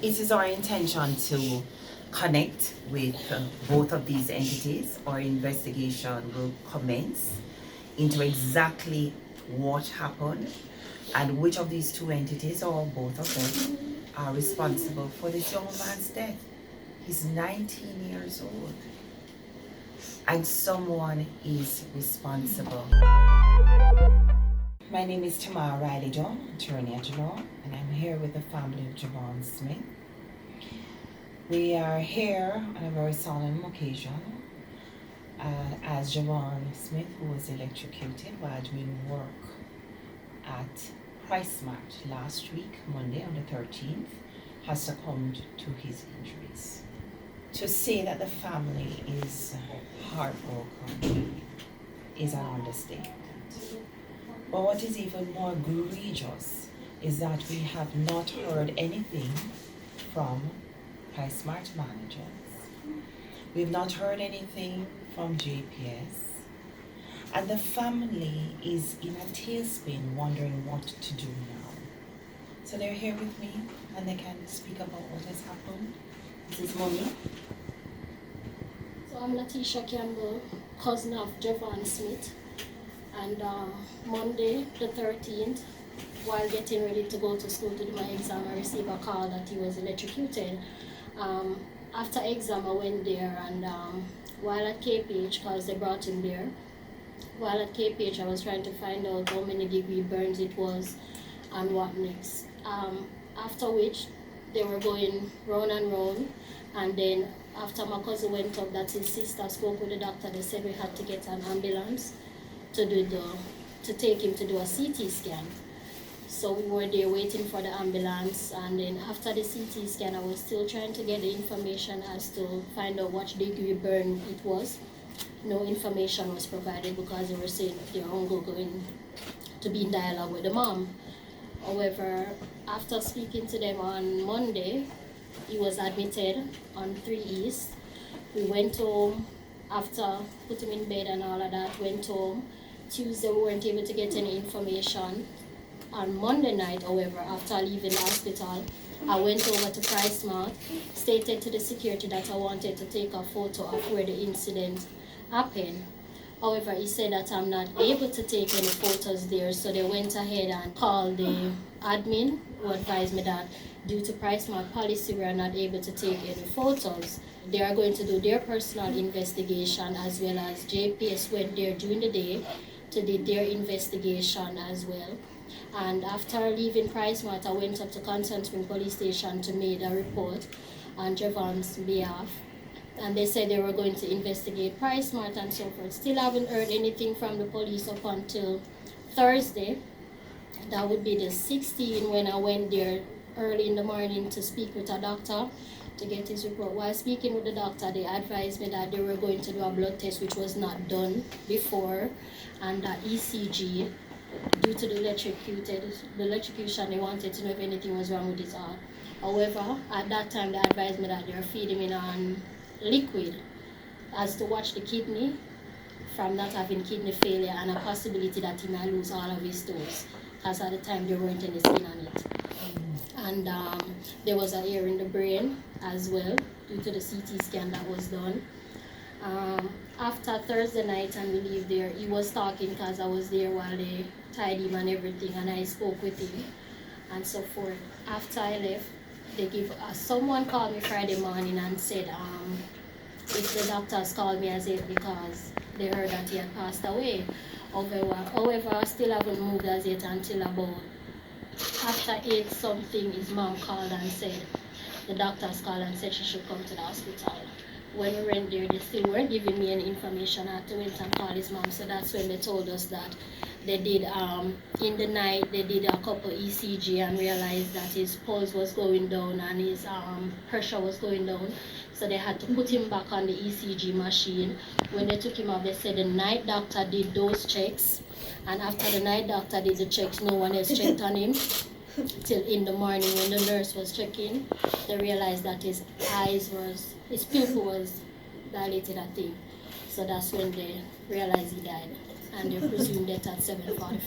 It is our intention to connect with both of these entities. Our investigation will commence into exactly what happened and which of these two entities or both of them are responsible for this young man's death. He's 19 years old and someone is responsible. My name is Tamara Riley-Dunn, Attorney at Law, and I'm here with the family of Jevaughn Smith. We are here on a very solemn occasion as Jevaughn Smith, who was electrocuted while doing work at PriceSmart last week, Monday on the 13th, has succumbed to his injuries. To say that the family is heartbroken is an understatement. But what is even more egregious is that we have not heard anything from PriceSmart managers. We've not heard anything from JPS. And the family is in a tailspin wondering what to do now. So they're here with me and they can speak about what has happened. This is Mommy. So I'm Letitia Campbell, cousin of Jevaughn Smith. And Monday the 13th, while getting ready to go to school to do my exam, I received a call that he was electrocuted. After exam, I went there, and while at KPH, because they brought him there, while at KPH, I was trying to find out how many degree burns it was and what next. After which, they were going round and round, and then after my cousin went up, that his sister spoke with the doctor, they said we had to get an ambulance to take him to do a CT scan. So we were there waiting for the ambulance, and then after the CT scan, I was still trying to get the information as to find out what degree burn it was. No information was provided because they were saying they were going to be in dialogue with the mom. However, after speaking to them on Monday, he was admitted on 3 East. We went home after put him in bed and all of that, went home. Tuesday, we weren't able to get any information. On Monday night, however, after leaving the hospital, I went over to PriceSmart, stated to the security that I wanted to take a photo of where the incident happened. However, he said that I'm not able to take any photos there, so they went ahead and called the admin, who advised me that due to PriceSmart policy, we are not able to take any photos. They are going to do their personal investigation, as well as JPS went there during the day to do their investigation as well. And after leaving PriceSmart, I went up to Constant Spring Police Station to make a report on Jevaughn's behalf. And they said they were going to investigate PriceSmart and so forth. Still haven't heard anything from the police up until Thursday. That would be the 16th, when I went there early in the morning to speak with a doctor to get his report. While speaking with the doctor, they advised me that they were going to do a blood test, which was not done before, and that ECG, due to the electrocution, they wanted to know if anything was wrong with his heart. However, at that time, they advised me that they were feeding him on liquid as to watch the kidney from not having kidney failure and a possibility that he might lose all of his toes, because at the time there weren't any skin on it. And there was an air in the brain as well due to the CT scan that was done. After Thursday night and we leave there, he was talking because I was there while they tied him and everything, and I spoke with him and so forth. After I left, they give someone called me Friday morning and said if the doctors called me as if because they heard that he had passed away. However, I still haven't moved as yet until about after 8 something. His mom called and said, the doctors called and said she should come to the hospital. When we went there, they still weren't giving me any information. I had to wait and call his mom, so that's when they told us that they did, in the night, they did a couple ECG and realized that his pulse was going down and his pressure was going down. So they had to put him back on the ECG machine. When they took him off, they said the night doctor did those checks. And after the night doctor did the checks, no one else checked on him. Till in the morning when the nurse was checking, they realized that his pupil was dilated, I think. So that's when they realized he died. And they presumed death at 7:45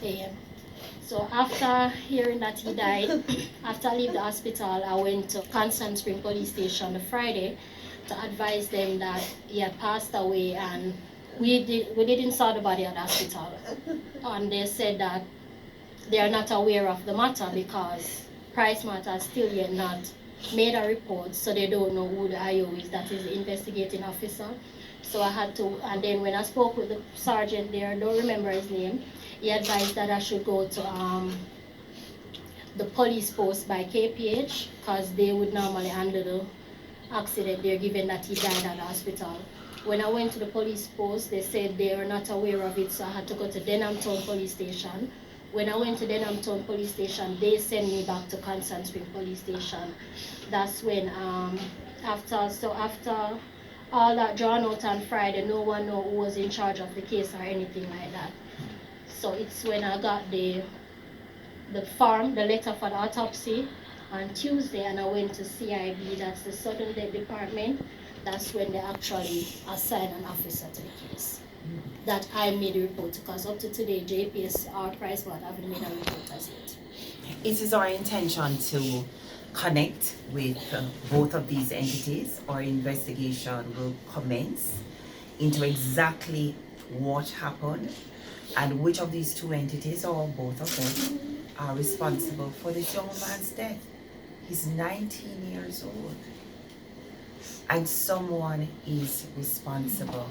a.m. So after hearing that he died, after I leave the hospital, I went to Constant Spring Police Station the Friday to advise them that he had passed away, and we didn't saw the body at the hospital. And they said that they are not aware of the matter because PriceSmart has still yet not made a report, so they don't know who the IO is, that is the investigating officer. So I had to, and then when I spoke with the sergeant there, I don't remember his name, he advised that I should go to the police post by KPH, because they would normally handle the accident there, given that he died at the hospital. When I went to the police post, they said they were not aware of it, so I had to go to Denham Town Police Station. When I went to Denham Town Police Station, they sent me back to Constant Spring Police Station. That's when, after all that drawn out on Friday, no one knew who was in charge of the case or anything like that. So it's when I got the form, the letter for the autopsy on Tuesday, and I went to CIB, that's the Sudden Death Department. That's when they actually assigned an officer to the case. That I made a report, because up to today, JPS or PriceSmart haven't made a report as yet. It is our intention to connect with both of these entities. Our investigation will commence into exactly what happened and which of these two entities, or both of them, are responsible for this young man's death. He's 19 years old. And someone is responsible.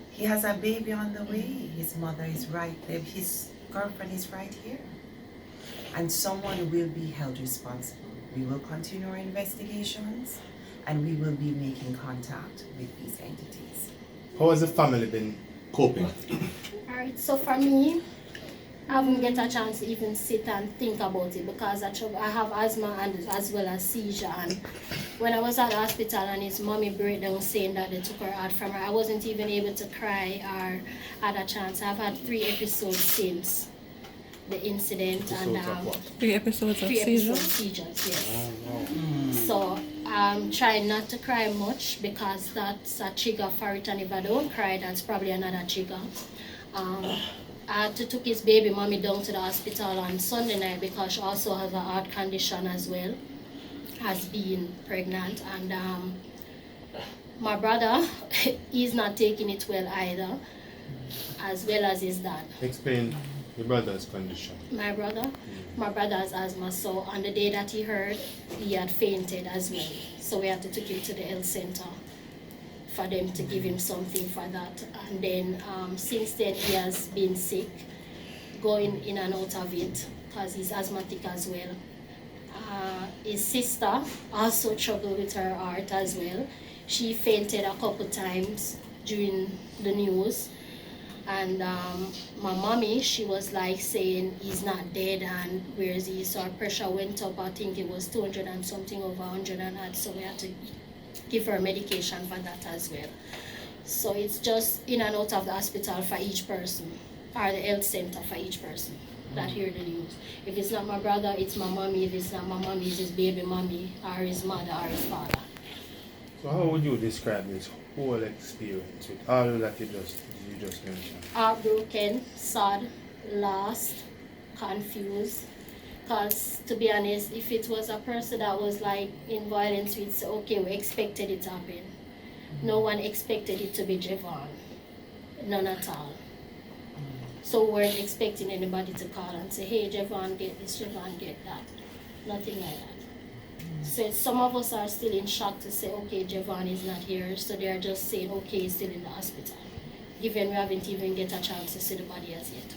He has a baby on the way. His mother is right there. His girlfriend is right here. And someone will be held responsible. We will continue our investigations, and we will be making contact with these entities. How has the family been coping? Alright, so for me, I haven't get a chance to even sit and think about it, because I have asthma and as well as seizure. And when I was at the hospital and his mommy breakdown saying that they took her heart from her, I wasn't even able to cry or had a chance. I've had 3 episodes since the incident. Three episodes of seizures, yes. So I'm trying not to cry much, because that's a trigger for it, and if I don't cry, that's probably another trigger. I had to took his baby mommy down to the hospital on Sunday night, because she also has a heart condition as well, has been pregnant. And my brother, he's not taking it well either, as well as his dad. Explain your brother's condition. My brother has asthma, so on the day that he heard, he had fainted as well. So we had to take him to the health center for them to give him something for that. And then since then he has been sick, going in and out of it, because he's asthmatic as well. His sister also struggled with her heart as well. She fainted a couple times during the news. And my mommy, she was like saying he's not dead, and where is he? So her pressure went up. I think it was 200 and something over 100 and odd, so we had to give her medication for that as well. So it's just in and out of the hospital for each person, or the health center for each person that hear the news. If it's not my brother, it's my mommy. If it's not my mommy, it's his baby mommy, or his mother, or his father. So how would you describe this whole experience with all that you just mentioned? Heartbroken, sad, lost, confused. Because to be honest, if it was a person that was like in violence, we'd say, okay, we expected it to happen. No one expected it to be Jevaughn. None at all. So we weren't expecting anybody to call and say, hey, Jevaughn get this, Jevaughn get that. Nothing like that. So some of us are still in shock to say, okay, Jevaughn is not here. So they're just saying, okay, he's still in the hospital, given we haven't even get a chance to see the body as yet.